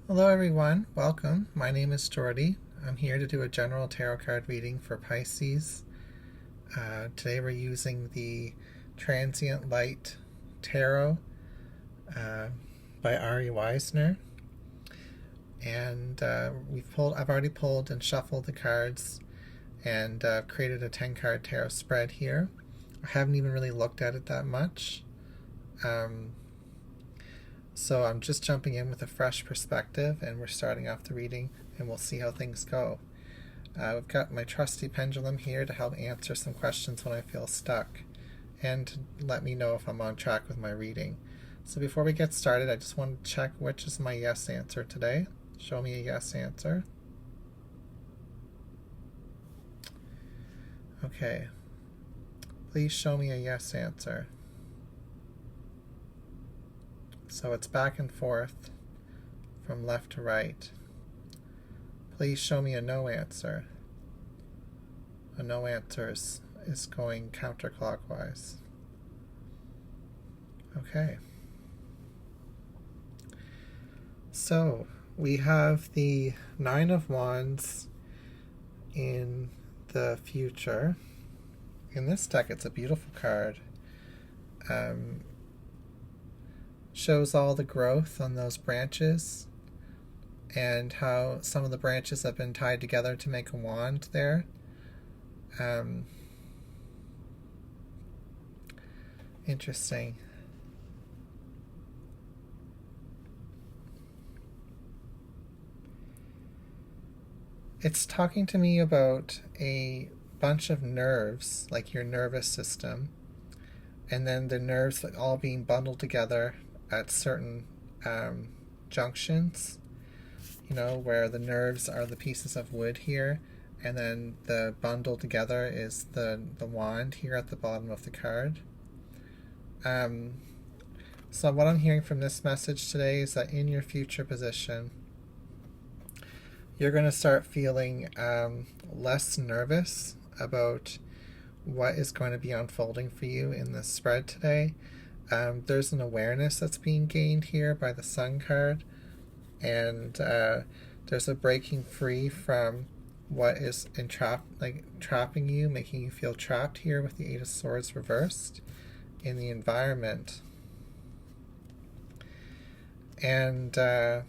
Hello everyone, welcome. My name is Jordy. I'm here to do a general tarot card reading for Pisces. Today we're using the Transient Light Tarot uh, by Ari Weisner. And I've already pulled and shuffled the cards and created a 10-card tarot spread here. I haven't even really looked at it that much. So I'm just jumping in with a fresh perspective, and we're starting off the reading, and we'll see how things go. We've got my trusty pendulum here to help answer some questions when I feel stuck, and to let me know if I'm on track with my reading. So before we get started, I just want to check which is my yes answer today. Show me a yes answer. Okay. Please show me a yes answer. So it's back and forth from left to right. Please show me a no answer. A no answer is going counterclockwise. Okay. So we have the Nine of Wands in the future. In this deck, it's a beautiful card. Shows all the growth on those branches and how some of the branches have been tied together to make a wand there. Interesting. It's talking to me about a bunch of nerves, like your nervous system, and then the nerves all being bundled together at certain junctions, where the nerves are the pieces of wood here, and then the bundle together is the wand here at the bottom of the card. So what I'm hearing from this message today is that in your future position, you're going to start feeling less nervous about what is going to be unfolding for you in this spread today. There's an awareness that's being gained here by the Sun card, and there's a breaking free from what is trapping you, making you feel trapped here with the Eight of Swords reversed in the environment. And so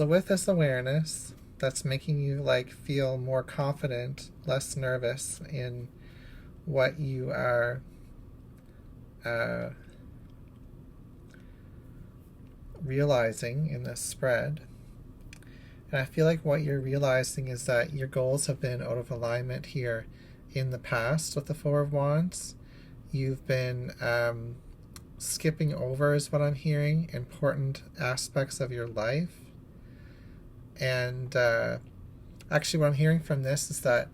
with this awareness, that's making you feel more confident, less nervous in what you are realizing in this spread. And I feel like what you're realizing is that your goals have been out of alignment here in the past with the Four of Wands. You've been skipping over, is what I'm hearing, important aspects of your life. And actually what I'm hearing from this is that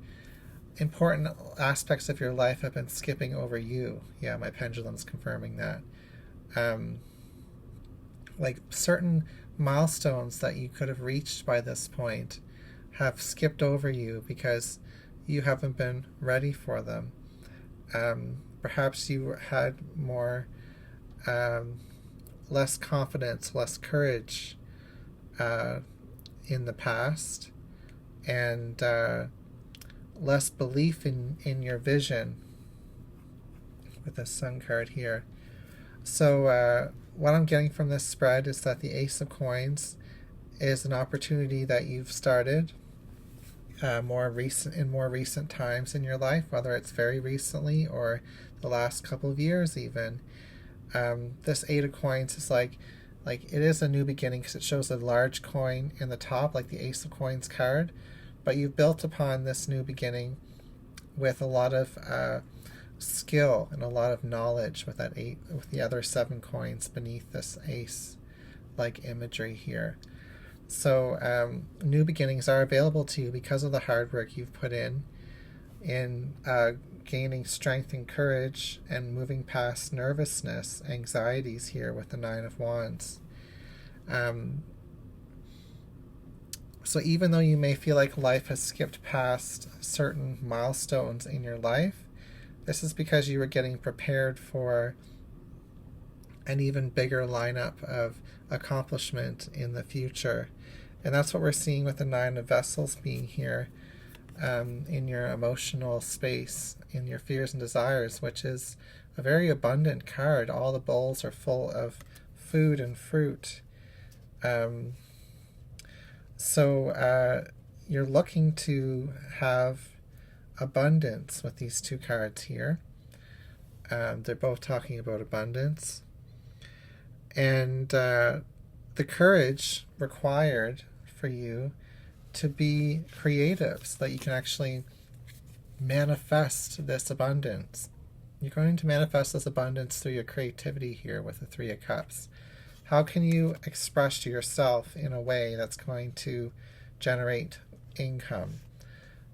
important aspects of your life have been skipping over you. Yeah, my pendulum's confirming that. Certain milestones that you could have reached by this point have skipped over you because you haven't been ready for them. Perhaps you had less confidence, less courage in the past, and less belief in your vision with the Sun card here. So what I'm getting from this spread is that the Ace of Coins is an opportunity that you've started in more recent times in your life, whether it's very recently or the last couple of years even. This Eight of Coins is like it is a new beginning because it shows a large coin in the top, like the Ace of Coins card, but you've built upon this new beginning with a lot of skill and a lot of knowledge with that eight, with the other 7 coins beneath this ace imagery here. So new beginnings are available to you because of the hard work you've put in gaining strength and courage and moving past nervousness, anxieties here with the Nine of Wands. So even though you may feel like life has skipped past certain milestones in your life, this is because you were getting prepared for an even bigger lineup of accomplishment in the future. And that's what we're seeing with the Nine of Vessels being here, in your emotional space, in your fears and desires, which is a very abundant card. All the bowls are full of food and fruit. So you're looking to have abundance with these two cards here. They're both talking about abundance. And the courage required for you to be creative so that you can actually manifest this abundance. You're going to manifest this abundance through your creativity here with the Three of Cups. How can you express yourself in a way that's going to generate income?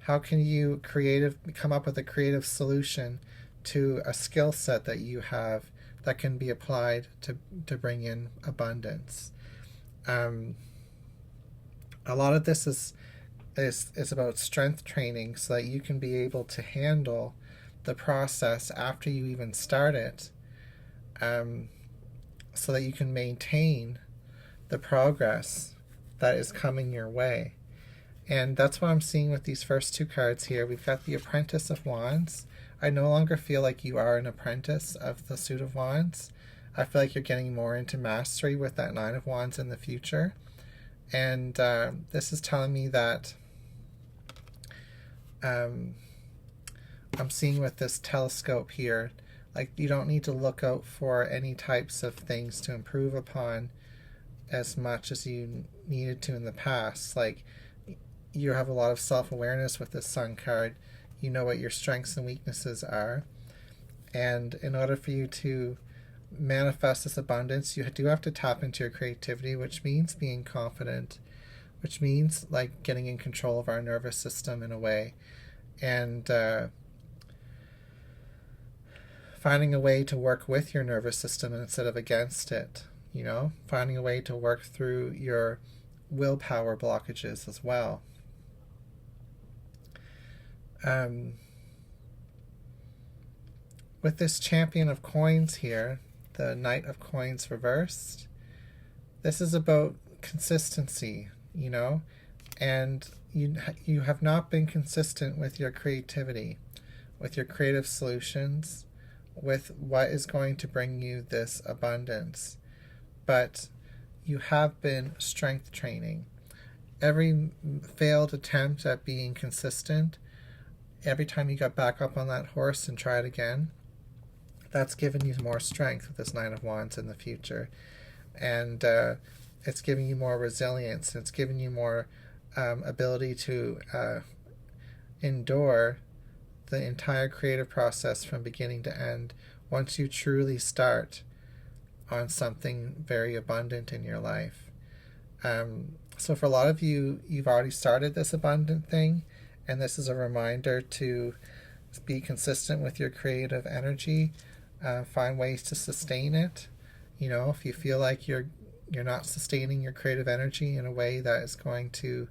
How can you come up with a creative solution to a skill set that you have that can be applied to bring in abundance? A lot of this is about strength training so that you can be able to handle the process after you even start it, so that you can maintain the progress that is coming your way. And that's what I'm seeing with these first two cards here. We've got the Apprentice of Wands. I no longer feel like you are an apprentice of the Suit of Wands. I feel like you're getting more into mastery with that Nine of Wands in the future. And this is telling me that I'm seeing with this telescope here, like you don't need to look out for any types of things to improve upon as much as you needed to in the past. Like, you have a lot of self-awareness with this Sun card. You know what your strengths and weaknesses are. And in order for you to manifest this abundance, you do have to tap into your creativity, which means being confident, which means like getting in control of our nervous system in a way, and finding a way to work with your nervous system instead of against it. You know, finding a way to work through your willpower blockages as well. With this Champion of Coins here, the Knight of Coins reversed, this is about consistency, you know, and you have not been consistent with your creativity, with your creative solutions, with what is going to bring you this abundance. But you have been strength training. Every failed attempt at being consistent, every time you got back up on that horse and tried again, that's given you more strength with this Nine of Wands in the future. And it's giving you more resilience. It's giving you more ability to endure the entire creative process from beginning to end once you truly start on something very abundant in your life. So for a lot of you, you've already started this abundant thing, and this is a reminder to be consistent with your creative energy. Find ways to sustain it. You know, if you feel like you're not sustaining your creative energy in a way that is going to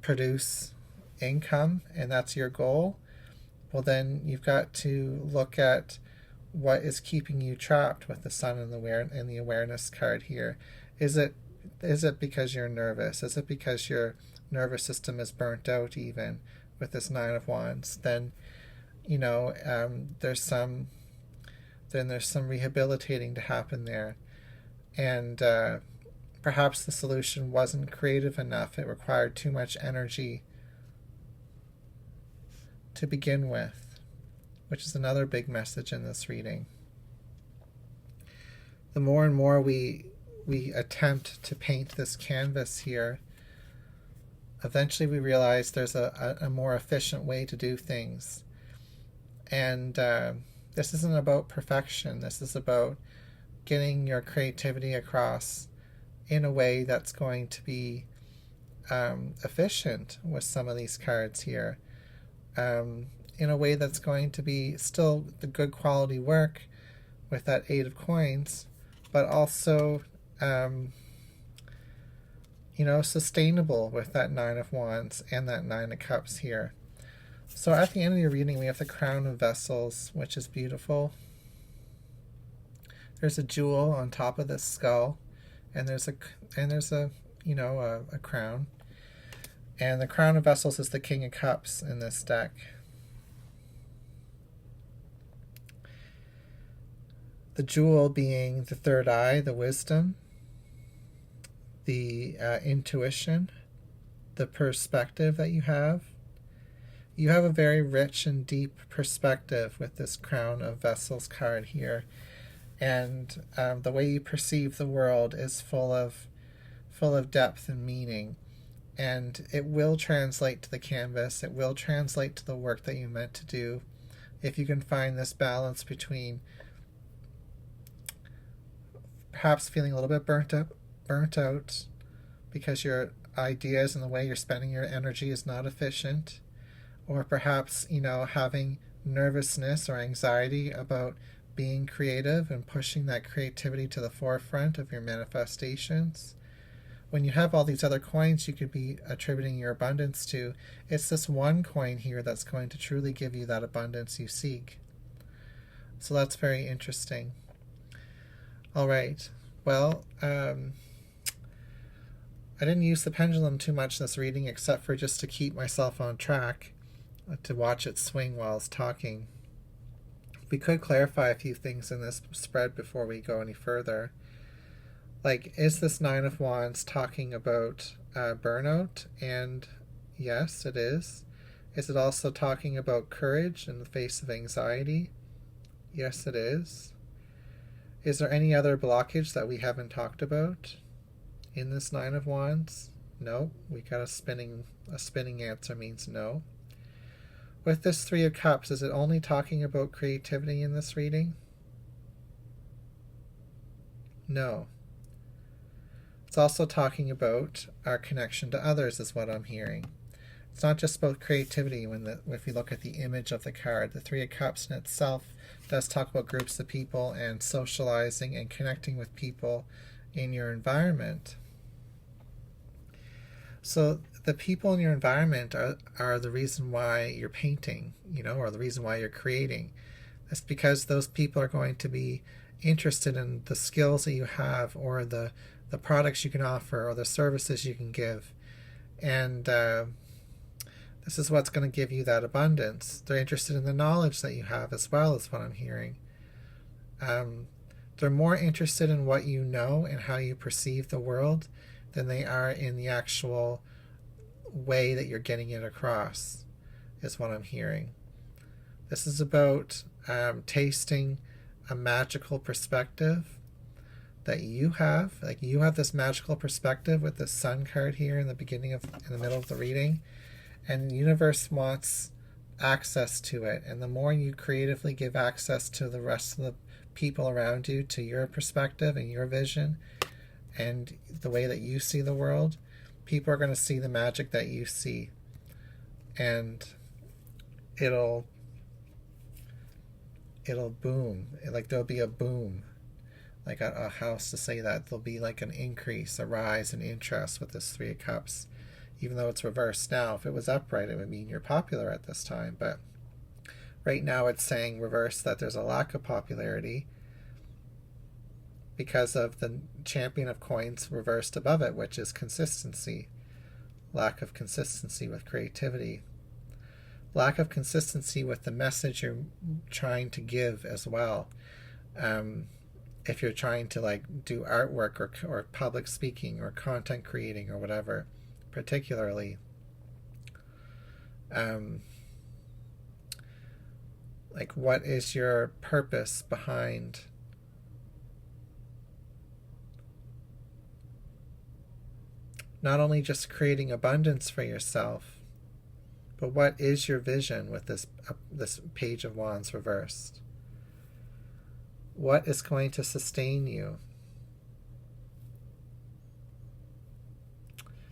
produce income, and that's your goal, well then you've got to look at what is keeping you trapped with the Sun and the awareness card here. Is it because you're nervous? Is it because your nervous system is burnt out even with this Nine of Wands? Then, you know, there's some rehabilitating to happen there. And perhaps the solution wasn't creative enough. It required too much energy to begin with, which is another big message in this reading. The more and more we attempt to paint this canvas here, eventually we realize there's a more efficient way to do things. And this isn't about perfection. This is about getting your creativity across in a way that's going to be efficient with some of these cards here, in a way that's going to be still the good quality work with that Eight of Coins, but also you know, sustainable with that Nine of Wands and that Nine of Cups here. So at the end of your reading, we have the Crown of Vessels, which is beautiful. there's a jewel on top of this skull, and there's a a crown. And the Crown of Vessels is the King of Cups in this deck. The jewel being the third eye, the wisdom, the intuition, the perspective that you have. You have a very rich and deep perspective with this Crown of Vessels card here. And the way you perceive the world is full of depth and meaning. And it will translate to the canvas. It will translate to the work that you meant to do. If you can find this balance between perhaps feeling a little bit burnt out because your ideas and the way you're spending your energy is not efficient, or perhaps, having nervousness or anxiety about being creative and pushing that creativity to the forefront of your manifestations. When you have all these other coins you could be attributing your abundance to, it's this one coin here that's going to truly give you that abundance you seek. So that's very interesting. All right. Well, I didn't use the pendulum too much in this reading, except for just to keep myself on track, to watch it swing while I was talking. We could clarify a few things in this spread before we go any further. Like, is this Nine of Wands talking about burnout? And yes, it is. Is it also talking about courage in the face of anxiety? Yes, it is. Is there any other blockage that we haven't talked about in this Nine of Wands? No. We got a spinning answer means no. With this Three of Cups, is it only talking about creativity in this reading? No. It's also talking about our connection to others, is what I'm hearing. It's not just about creativity. If you look at the image of the card, the Three of Cups in itself does talk about groups of people and socializing and connecting with people in your environment. So the people in your environment are the reason why you're painting, or the reason why you're creating. That's because those people are going to be interested in the skills that you have, or the products you can offer, or the services you can give. And this is what's going to give you that abundance. They're interested in the knowledge that you have as well, is what I'm hearing. They're more interested in what you know and how you perceive the world than they are in the actual way that you're getting it across, is what I'm hearing. This is about tasting a magical perspective that you have. Like, you have this magical perspective with the Sun card here in the middle of the reading, and the universe wants access to it. And the more you creatively give access to the rest of the people around you, to your perspective and your vision and the way that you see the world, people are going to see the magic that you see, and it'll boom. Like, there'll be a boom, like a house to say that. There'll be like an increase, a rise in interest with this Three of Cups, even though it's reversed now. If it was upright, it would mean you're popular at this time, but right now it's saying reverse, that there's a lack of popularity because of the Champion of Coins reversed above it, which is consistency. Lack of consistency with creativity. Lack of consistency with the message you're trying to give as well. If you're trying to do artwork or public speaking or content creating or whatever, particularly. What is your purpose behind not only just creating abundance for yourself, but what is your vision with this Page of Wands reversed? What is going to sustain you?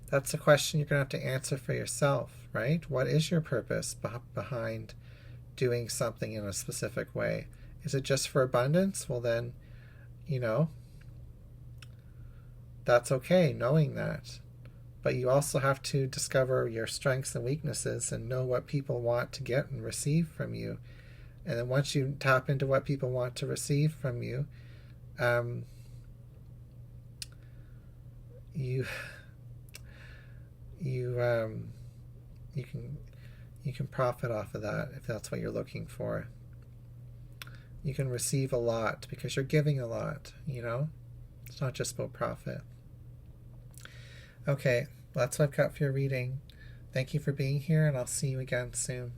That's a question you're going to have to answer for yourself, right? What is your purpose behind doing something in a specific way? Is it just for abundance? Well, then, that's okay, knowing that. But you also have to discover your strengths and weaknesses and know what people want to get and receive from you. And then once you tap into what people want to receive from you, um, you you you can profit off of that if that's what you're looking for. You can receive a lot because you're giving a lot, you know? It's not just about profit. Okay, that's what I've got for your reading. Thank you for being here, and I'll see you again soon.